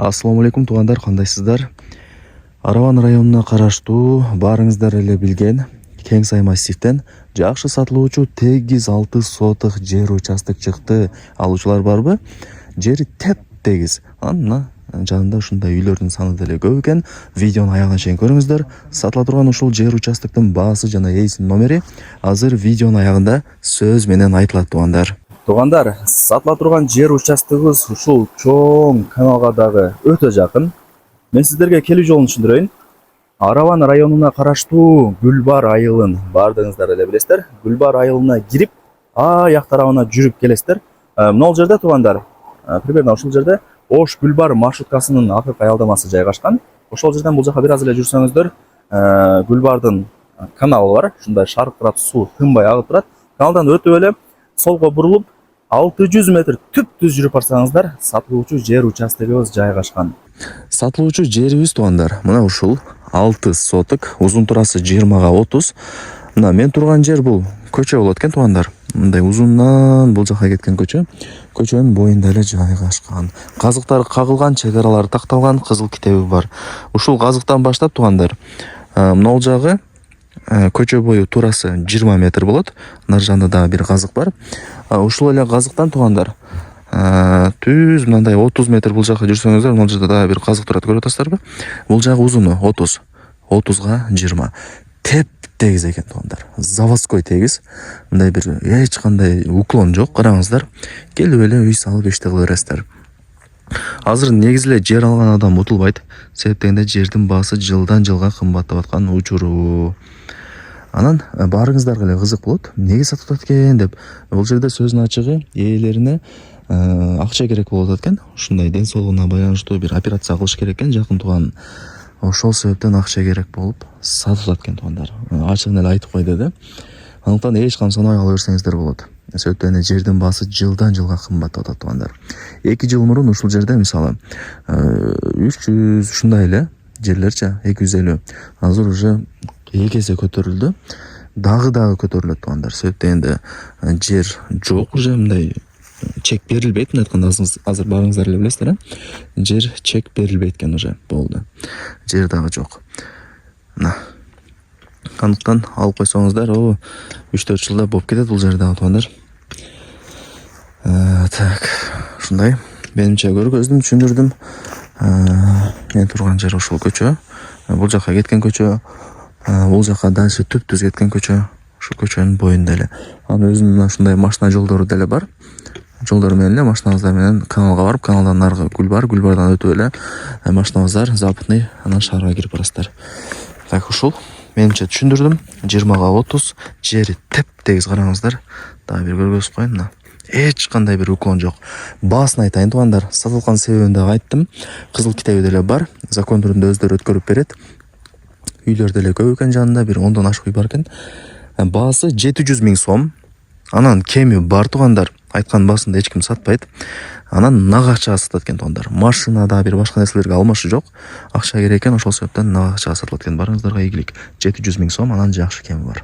Ассаламу алейкум туугандар, кандайсыздар? Араван районуна караштуу баарыңыздар эле билген Кең Сай массивден жакшы сатылуучу 8-6 соток жер участок чыкты. Алуучулар барбы? Жери теп-тегиз. Мына жанында ушундай үйлөрдүн саны деле көп экен. Видеону аягына чейин көрүңүздөр. Сатыла турган ушул жер участоктун баасы жана ээсинин номери азыр видеонун аягында сөз менен айтылат туугандар. Туугандар, сатыла турган жер участогубуз ушул чоң каналга дагы өтө жакын. Мен сиздерге келүү жолун түшүндүрөйүн. Араван районуна караштуу Гүлбар айылын баардыгыңыздар эле билесиздер. Гүлбар айылына кирип, аяк тарабына жүрүп келесиздер. Мына жерде туугандар, примерно ушул жерде Ош Гүлбар маршруткасынын акыркы аялдамасы жайгашкан. Ошол жерден бул жака бир аз эле жүрсөңүздөр, Гүлбардын каналы бар. Ушундай шаркырап суу тынбай агып турат. Каналдан өтүп эле солго бурулуп 600 метр түп-түз жүрүп барсаңыздар, сатылуучу жер участогубуз жайгашкан. Сатылуучу жерибиз туугандар, мына ушул 6 соток, узун турасы 20га 30. Мына мен турган жер бул көчө болот экен туугандар. Мындай узундан бул жака кеткен көчө. Көчөнүн боюнда эле жайгашкан. Казыктары кагылган, чегаралары такталган, кызыл китеби бар. Ушул казыктан баштап туугандар, мына жагы көчө бою турасы 20 метр болот. Нар жанында дагы бир казык бар. Ушул эле казыктан туугандар, түз мындай 30 метр бул жака жүрсөңүздөр, мына жерде дагы бир казык турат, көрүп атасыздарбы? Бул жагы узуну 30, 30га 20. Теп-тегиз экен туугандар. Заводской тегиз. Мындай бир эч кандай уклон жок, караңыздар. Келип эле үй салып иште кыла бересиздер. Азыр негизи эле жер алган адам утулбайт. Себеп дегенде жердин баасы жылдан жылга кымбаттап аткан учуру. Анан баарыңыздарга эле кызык болот. Неге сатып атат экен деп. Бул жерде сөздүн ачыгы ээлерине акча керек болуп атат экен. Ушундай ден соолугуна байланыштуу бир операция кылыш керек экен жакын тууган. Ошол себептен акча керек болуп сатып атат экен туугандар. Ачыгын эле айтып кой деди. Андыктан эч кам санабай ала берсеңиздер болот. Себептен жердин баасы жылдан жылга кымбаттап атат туугандар. 2 жыл мурун ушул жерде мисалы 300 ушундай эле жерлерчи 250. Азыр уже 2 эсе көтөрүлдү. Дагы көтөрүлөт туугандар. Себеп дегенде жер жок, уже мындай чек берилбейт. Мындай айтканда азыр баарыңыздар эле билесиздер, жер чек берилбейт экен, уже болду. Жер дагы жок. Мына. Андыктан алып койсоңуздар, 3-4 жылда болуп кетет бул жер дагы туугандар. Так, ушундай. Менимче көргөздүм, түшүндүрдүм. Мен турган жер ушул көчө. Бул жака кеткен көчө. Бул жака дальше түп-түз кеткен көчө. Ушул көчөнүн боюнда эле. Анан өзүнүн мына ушундай машина жолдору деле бар. Жолдор менен эле машинаңыздар менен каналга барып, каналдан наркы Гүлбар, Гүлбардан өтүп эле машинаңыздар западный анан шаарга кирип барасыздар. Так, ушул менимче түшүндүрдүм. 20га 30 жери теп-тегиз, караңыздар. Дагы бир көргөзүп коеюн мына. Эч кандай бир уклон жок. Баасын айтайын туугандар. Сатылган себебин дагы айттым. Кызыл китеби деле бар. Закон түрүндө өздөрү өткөрүп берет. Үйлөр деле көп экен жанында, бир 10дон ашык үй бар экен. Баасы 700 000 сом. Анан кеми бар туугандар. Айткан баасында эч ким сатпайт. Анан нак акчага сатат экен туугандар. Машина да бир башка нерселерге алмашы жок. Акча керек экен, ошол себептен нак акчага сатылат экен. Барыңыздарга ийгилик. 700 000 сом, анан жакшы кеми бар.